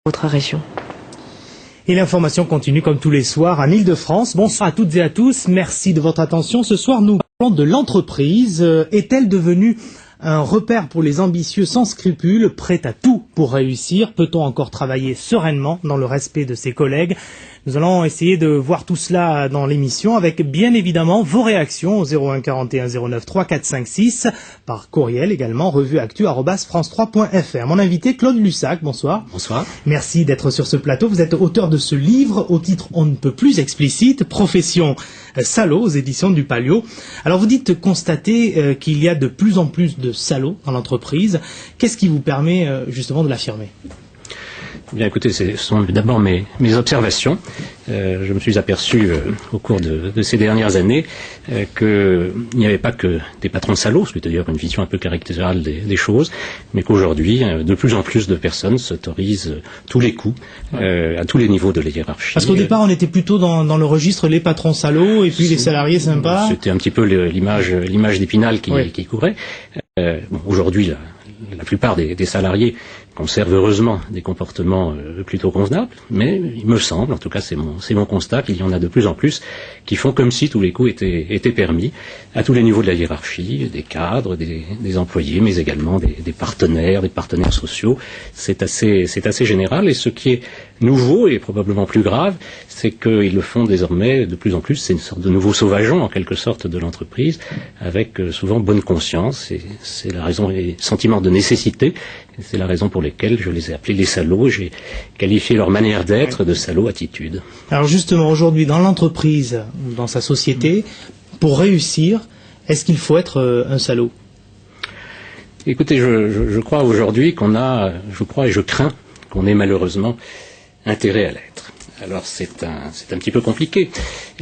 votre région. Et l'information continue comme tous les soirs en Île-de-France. Bonsoir à toutes et à tous, merci de votre attention. Ce soir, nous parlons de l'entreprise. Est-elle devenue un repère pour les ambitieux sans scrupules, prêts à tout pour réussir? Peut-on encore travailler sereinement dans le respect de ses collègues? Nous allons essayer de voir tout cela dans l'émission avec bien évidemment vos réactions au 01 41 09 3456, par courriel également, revueactu@france3.fr. Mon invité Claude Lussac, bonsoir. Bonsoir. Merci d'être sur ce plateau. Vous êtes auteur de ce livre au titre on ne peut plus explicite, Profession salaud aux éditions du Palio. Alors vous dites constater qu'il y a de plus en plus de salauds dans l'entreprise. Qu'est-ce qui vous permet justement de l'affirmer ? Bien écoutez, ce sont d'abord mes observations. Je me suis aperçu au cours de ces dernières années qu'il n'y avait pas que des patrons salauds, c'est d'ailleurs une vision un peu caricaturale des choses, mais qu'aujourd'hui, de plus en plus de personnes s'autorisent tous les coups, à tous les niveaux de la hiérarchie. Parce qu'au départ, on était plutôt dans le registre les patrons salauds et puis les salariés sympas. C'était un petit peu l'image d'Épinal qui courait. Aujourd'hui, la plupart des salariés conservent heureusement des comportements plutôt convenables, mais il me semble, en tout cas c'est mon constat, qu'il y en a de plus en plus qui font comme si tous les coups étaient permis à tous les niveaux de la hiérarchie, des cadres, des employés, mais également des partenaires sociaux. C'est assez général, et ce qui est nouveau et probablement plus grave, c'est qu'ils le font désormais de plus en plus. C'est une sorte de nouveau sauvageon en quelque sorte de l'entreprise, avec souvent bonne conscience, et c'est la raison et sentiment de nécessité. C'est la raison pour laquelle je les ai appelés les salauds. J'ai qualifié leur manière d'être de salaud attitude. Alors justement, aujourd'hui, dans l'entreprise, dans sa société, pour réussir, est-ce qu'il faut être un salaud ? Écoutez, je crois aujourd'hui je crois et je crains qu'on ait malheureusement intérêt à l'être. Alors c'est un petit peu compliqué,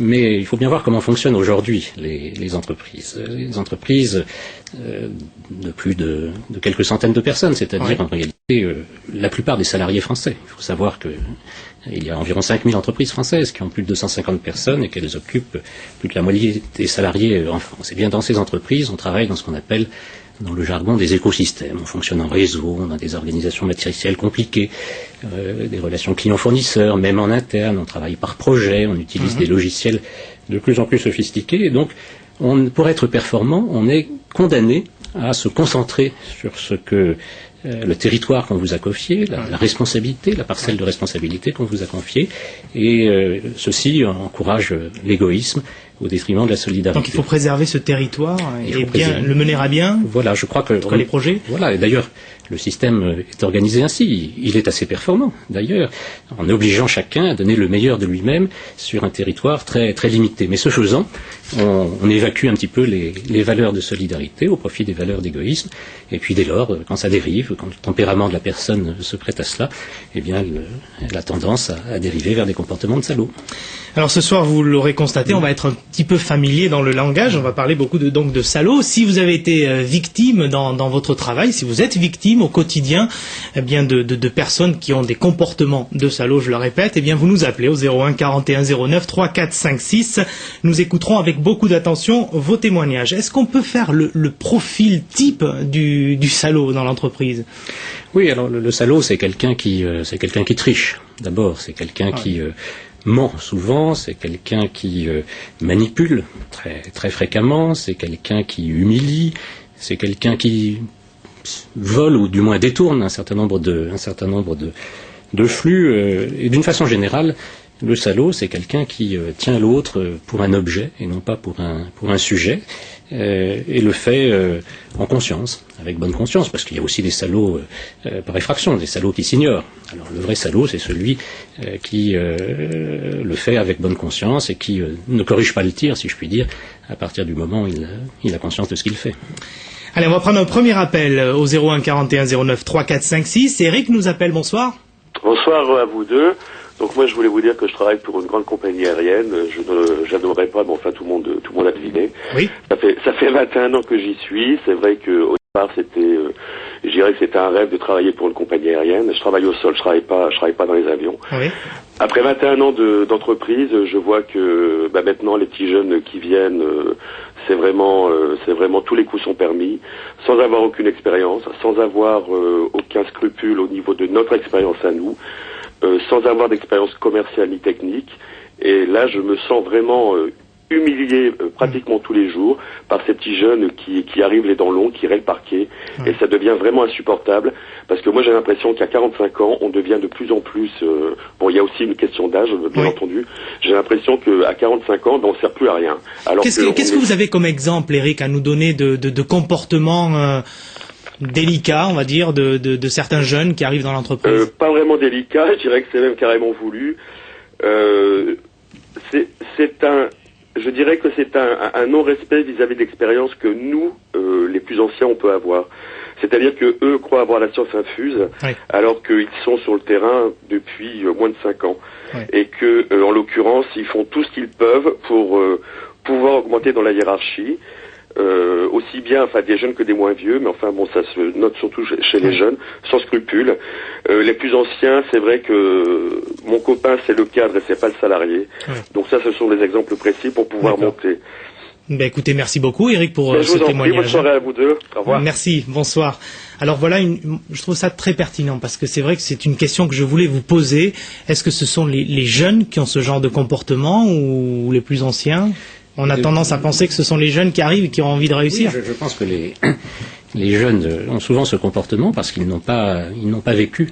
mais il faut bien voir comment fonctionnent aujourd'hui les entreprises. Les entreprises de plus de quelques centaines de personnes, c'est-à-dire en réalité la plupart des salariés français. Il faut savoir qu'il y a environ 5000 entreprises françaises qui ont plus de 250 personnes et qu'elles occupent plus de la moitié des salariés en France. Et bien dans ces entreprises, on travaille dans ce qu'on appelle dans le jargon des écosystèmes. On fonctionne en réseau, on a des organisations matricielles compliquées, des relations clients-fournisseurs, même en interne, on travaille par projet, on utilise des logiciels de plus en plus sophistiqués, et donc pour être performant, on est condamné à se concentrer sur ce que le territoire qu'on vous a confié, la responsabilité, la parcelle de responsabilité qu'on vous a confiée, et ceci encourage l'égoïsme au détriment de la solidarité. Donc il faut préserver ce territoire et bien le mener à bien. Voilà, je crois que les projets. Voilà, et d'ailleurs le système est organisé ainsi. Il est assez performant, d'ailleurs, en obligeant chacun à donner le meilleur de lui-même sur un territoire très très limité. Mais ce faisant, on évacue un petit peu les valeurs de solidarité au profit des valeurs d'égoïsme. Et puis dès lors, quand ça dérive, quand le tempérament de la personne se prête à cela, eh bien, elle a tendance à dériver vers des comportements de salaud. Alors ce soir, vous l'aurez constaté, on va être un petit peu familier dans le langage. On va parler beaucoup de salaud. Si vous avez été victime dans votre travail, si vous êtes victime au quotidien, eh bien de personnes qui ont des comportements de salaud, je le répète, eh bien vous nous appelez au 01 41 09 3456. Nous écouterons avec beaucoup d'attention vos témoignages. Est-ce qu'on peut faire le profil type du salaud dans l'entreprise ? Oui, alors le salaud, c'est quelqu'un qui triche. D'abord, c'est quelqu'un qui ment souvent, c'est quelqu'un qui manipule très très fréquemment, c'est quelqu'un qui humilie, c'est quelqu'un qui vole ou du moins détourne un certain nombre de flux, et d'une façon générale, le salaud, c'est quelqu'un qui tient l'autre pour un objet et non pas pour un sujet, et le fait en conscience, avec bonne conscience, parce qu'il y a aussi des salauds par effraction, des salauds qui s'ignorent. Alors le vrai salaud, c'est celui qui le fait avec bonne conscience et qui ne corrige pas le tir, si je puis dire, à partir du moment où il a conscience de ce qu'il fait. Allez, on va prendre un premier appel au 01 41 09 3456. Eric nous appelle, bonsoir. Bonsoir à vous deux. Donc moi je voulais vous dire que je travaille pour une grande compagnie aérienne. J'adorerais pas, mais enfin tout le monde a deviné. Oui. Ça fait 21 ans que j'y suis. C'est vrai que au départ je dirais que c'était un rêve de travailler pour une compagnie aérienne. Je travaille au sol, je travaille pas dans les avions. Oui. Après 21 ans d'entreprise, je vois que maintenant les petits jeunes qui viennent, c'est vraiment tous les coups sont permis, sans avoir aucune expérience, sans avoir aucun scrupule au niveau de notre expérience à nous. sans avoir d'expérience commerciale ni technique. Et là, je me sens vraiment humilié pratiquement tous les jours par ces petits jeunes qui arrivent les dents longues, qui raient le parquet, et ça devient vraiment insupportable, parce que moi j'ai l'impression qu'à 45 ans, on devient de plus en plus... bon, il y a aussi une question d'âge, bien entendu. J'ai l'impression qu'à 45 ans, on ne sert plus à rien. Qu'est-ce que vous avez comme exemple, Eric, à nous donner de comportements délicats, on va dire, de certains jeunes qui arrivent dans l'entreprise? Pas vraiment délicats, je dirais que c'est même carrément voulu. Je dirais que c'est un non-respect vis-à-vis de l'expérience que nous, les plus anciens, on peut avoir. C'est-à-dire que eux croient avoir la science infuse, alors qu'ils sont sur le terrain depuis moins de 5 ans. Et que, en l'occurrence, ils font tout ce qu'ils peuvent pour pouvoir augmenter dans la hiérarchie. Aussi bien des jeunes que des moins vieux, mais enfin bon, ça se note surtout chez les jeunes, sans scrupules. Les plus anciens, c'est vrai que mon copain c'est le cadre et c'est pas le salarié. Donc ça, ce sont des exemples précis pour pouvoir monter. Ben écoutez, merci beaucoup Eric pour ce témoignage. Prie, bonne soirée à vous deux. Au revoir. Merci, bonsoir. Alors voilà, je trouve ça très pertinent parce que c'est vrai que c'est une question que je voulais vous poser. Est-ce que ce sont les jeunes qui ont ce genre de comportement ou les plus anciens? On a tendance à penser que ce sont les jeunes qui arrivent et qui ont envie de réussir. Oui, je pense que les jeunes ont souvent ce comportement parce qu'ils n'ont pas vécu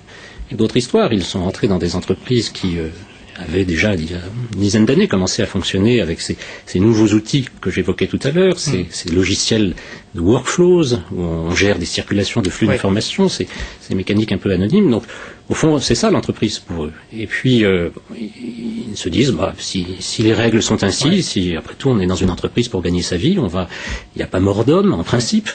d'autres histoires. Ils sont entrés dans des entreprises qui avaient déjà, il y a une dizaine d'années, commencé à fonctionner avec ces nouveaux outils que j'évoquais tout à l'heure, ces logiciels de workflows, où on gère des circulations de flux d'informations, ces mécaniques un peu anonymes. Donc, au fond, c'est ça l'entreprise pour eux. Et puis, ils se disent, si les règles sont ainsi, si après tout on est dans une entreprise pour gagner sa vie, il n'y a pas mort d'homme en principe.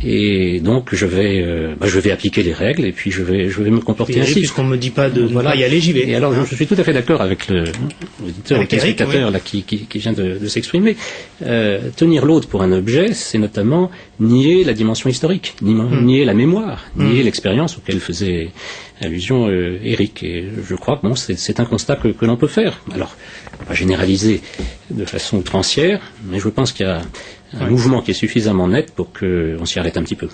Et donc, je vais appliquer les règles et puis je vais me comporter ainsi. Puisqu'on me dit pas de y aller, j'y vais. Et alors, je suis tout à fait d'accord avec l'auditeur, le téléspectateur là qui vient de s'exprimer. Tenir l'autre pour un objet, c'est notamment nier la dimension historique, nier la mémoire, nier l'expérience auquel faisait allusion Eric. Et je crois que c'est un constat que l'on peut faire. Alors, on va pas généraliser de façon outrancière, mais je pense qu'il y a un mouvement qui est suffisamment net pour qu'on s'y arrête un petit peu.